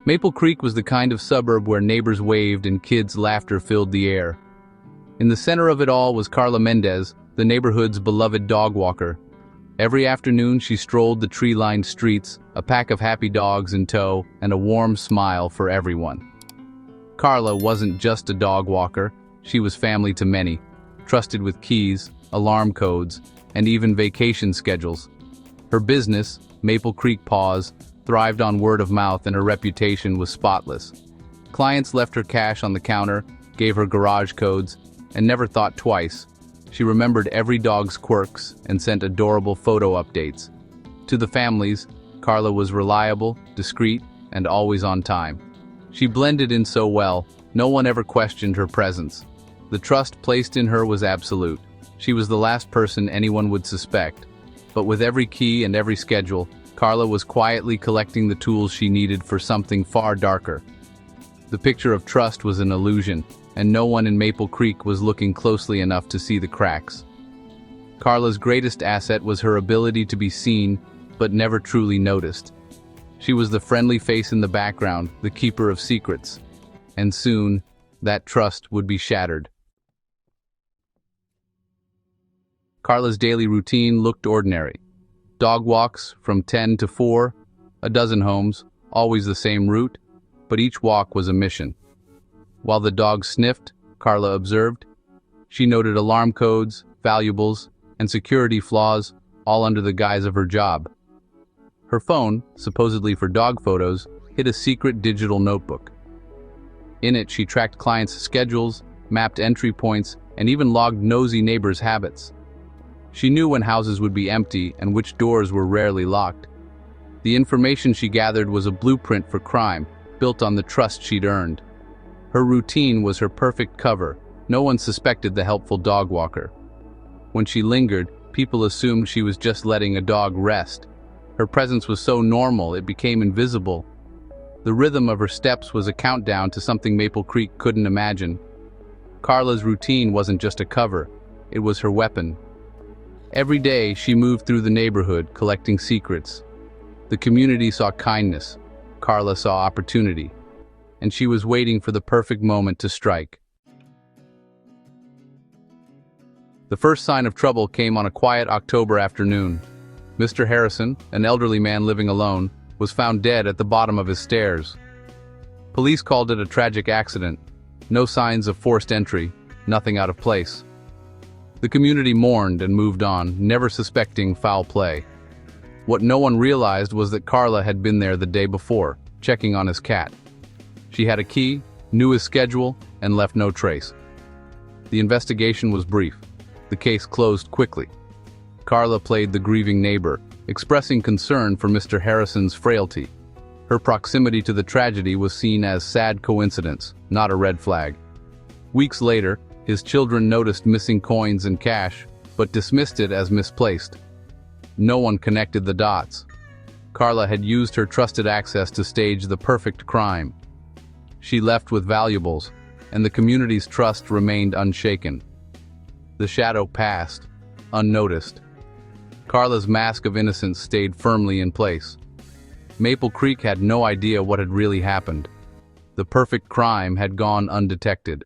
Maple Creek was the kind of suburb where neighbors waved and kids' laughter filled the air. In the center of it all was Carla Mendez, the neighborhood's beloved dog walker. Every afternoon she strolled the tree-lined streets, a pack of happy dogs in tow, and a warm smile for everyone. Carla wasn't just a dog walker, she was family to many, trusted with keys, alarm codes, and even vacation schedules. Her business, Maple Creek Paws, thrived on word of mouth and her reputation was spotless. Clients left her cash on the counter, gave her garage codes, and never thought twice. She remembered every dog's quirks and sent adorable photo updates. To the families, Carla was reliable, discreet, and always on time. She blended in so well, no one ever questioned her presence. The trust placed in her was absolute. She was the last person anyone would suspect. But with every key and every schedule, Carla was quietly collecting the tools she needed for something far darker. The picture of trust was an illusion, and no one in Maple Creek was looking closely enough to see the cracks. Carla's greatest asset was her ability to be seen, but never truly noticed. She was the friendly face in the background, the keeper of secrets. And soon, that trust would be shattered. Carla's daily routine looked ordinary. Dog walks from 10 to 4, a dozen homes, always the same route, but each walk was a mission. While the dogs sniffed, Carla observed. She noted alarm codes, valuables, and security flaws, all under the guise of her job. Her phone, supposedly for dog photos, hid a secret digital notebook. In it, she tracked clients' schedules, mapped entry points, and even logged nosy neighbors' habits. She knew when houses would be empty and which doors were rarely locked. The information she gathered was a blueprint for crime, built on the trust she'd earned. Her routine was her perfect cover. No one suspected the helpful dog walker. When she lingered, people assumed she was just letting a dog rest. Her presence was so normal it became invisible. The rhythm of her steps was a countdown to something Maple Creek couldn't imagine. Carla's routine wasn't just a cover, it was her weapon. Every day, she moved through the neighborhood, collecting secrets. The community saw kindness. Carla saw opportunity. And she was waiting for the perfect moment to strike. The first sign of trouble came on a quiet October afternoon. Mr. Harrison, an elderly man living alone, was found dead at the bottom of his stairs. Police called it a tragic accident. No signs of forced entry, nothing out of place. The community mourned and moved on, never suspecting foul play. What no one realized was that Carla had been there the day before, checking on his cat. She had a key, knew his schedule, and left no trace. The investigation was brief. The case closed quickly. Carla played the grieving neighbor, expressing concern for Mr. Harrison's frailty. Her proximity to the tragedy was seen as sad coincidence, not a red flag. Weeks later, his children noticed missing coins and cash, but dismissed it as misplaced. No one connected the dots. Carla had used her trusted access to stage the perfect crime. She left with valuables, and the community's trust remained unshaken. The shadow passed, unnoticed. Carla's mask of innocence stayed firmly in place. Maple Creek had no idea what had really happened. The perfect crime had gone undetected.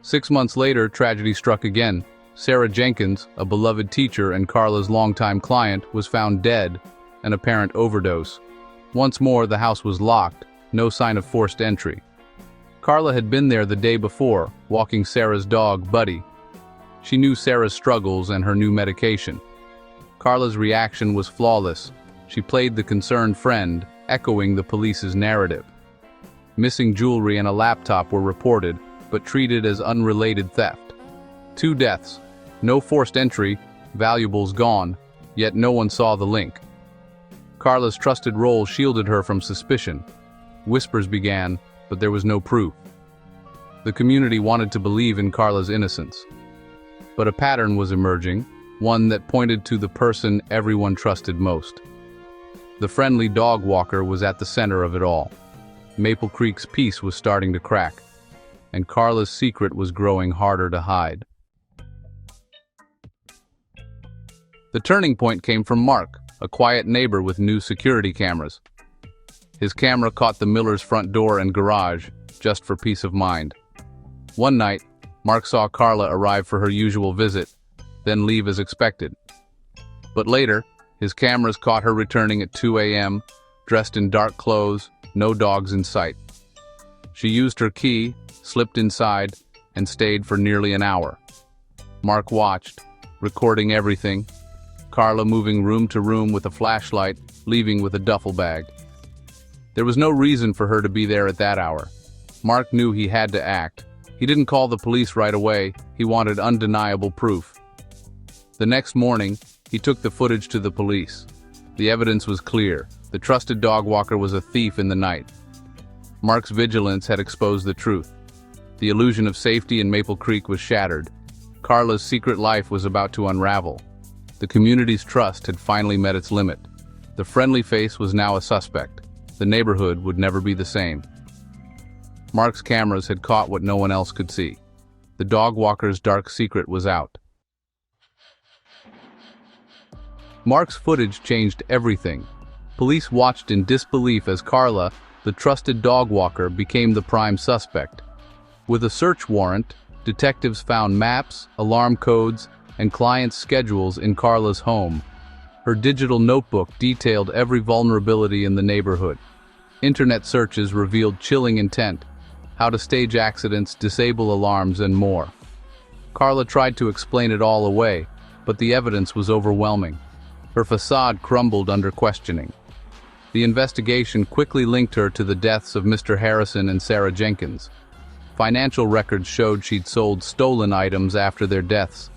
6 months later, tragedy struck again. Sarah Jenkins, a beloved teacher and Carla's longtime client, was found dead, an apparent overdose. Once more, the house was locked, no sign of forced entry. Carla had been there the day before, walking Sarah's dog, Buddy. She knew Sarah's struggles and her new medication. Carla's reaction was flawless. She played the concerned friend, echoing the police's narrative. Missing jewelry and a laptop were reported, but treated as unrelated theft. 2 deaths, no forced entry, valuables gone, yet no one saw the link. Carla's trusted role shielded her from suspicion. Whispers began, but there was no proof. The community wanted to believe in Carla's innocence. But a pattern was emerging, one that pointed to the person everyone trusted most. The friendly dog walker was at the center of it all. Maple Creek's peace was starting to crack, and Carla's secret was growing harder to hide. The turning point came from Mark, a quiet neighbor with new security cameras. His camera caught the Millers' front door and garage, just for peace of mind. One night, Mark saw Carla arrive for her usual visit, then leave as expected. But later, his cameras caught her returning at 2 a.m., dressed in dark clothes, no dogs in sight. She used her key, slipped inside, and stayed for nearly an hour. Mark watched, recording everything, Carla moving room to room with a flashlight, leaving with a duffel bag. There was no reason for her to be there at that hour. Mark knew he had to act. He didn't call the police right away, he wanted undeniable proof. The next morning, he took the footage to the police. The evidence was clear. The trusted dog walker was a thief in the night. Mark's vigilance had exposed the truth. The illusion of safety in Maple Creek was shattered. Carla's secret life was about to unravel. The community's trust had finally met its limit. The friendly face was now a suspect. The neighborhood would never be the same. Mark's cameras had caught what no one else could see. The dog walker's dark secret was out. Mark's footage changed everything. Police watched in disbelief as Carla, the trusted dog walker, became the prime suspect. With a search warrant, detectives found maps, alarm codes, and clients' schedules in Carla's home. Her digital notebook detailed every vulnerability in the neighborhood. Internet searches revealed chilling intent, how to stage accidents, disable alarms, and more. Carla tried to explain it all away, but the evidence was overwhelming. Her facade crumbled under questioning. The investigation quickly linked her to the deaths of Mr. Harrison and Sarah Jenkins. Financial records showed she'd sold stolen items after their deaths.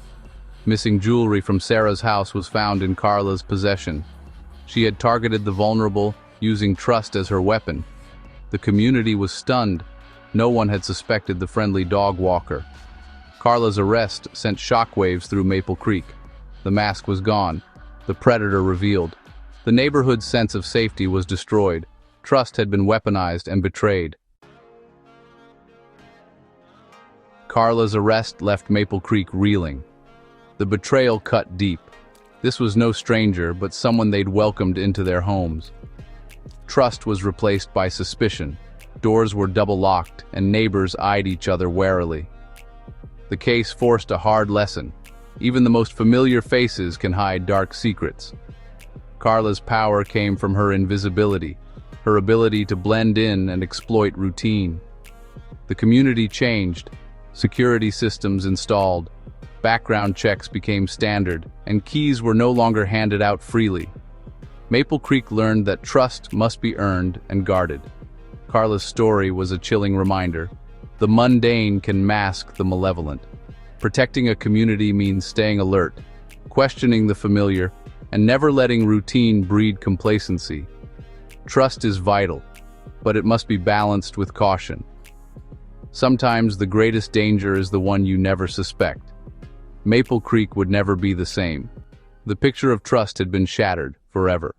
Missing jewelry from Sarah's house was found in Carla's possession. She had targeted the vulnerable, using trust as her weapon. The community was stunned. No one had suspected the friendly dog walker. Carla's arrest sent shockwaves through Maple Creek. The mask was gone. The predator revealed. The neighborhood's sense of safety was destroyed. Trust had been weaponized and betrayed. Carla's arrest left Maple Creek reeling. The betrayal cut deep. This was no stranger, but someone they'd welcomed into their homes. Trust was replaced by suspicion. Doors were double-locked, and neighbors eyed each other warily. The case forced a hard lesson. Even the most familiar faces can hide dark secrets. Carla's power came from her invisibility, her ability to blend in and exploit routine. The community changed. Security systems installed. Background checks became standard, and keys were no longer handed out freely. Maple Creek learned that trust must be earned and guarded. Carla's story was a chilling reminder. The mundane can mask the malevolent. Protecting a community means staying alert, questioning the familiar, and never letting routine breed complacency. Trust is vital, but it must be balanced with caution. Sometimes the greatest danger is the one you never suspect. Maple Creek would never be the same. The picture of trust had been shattered forever.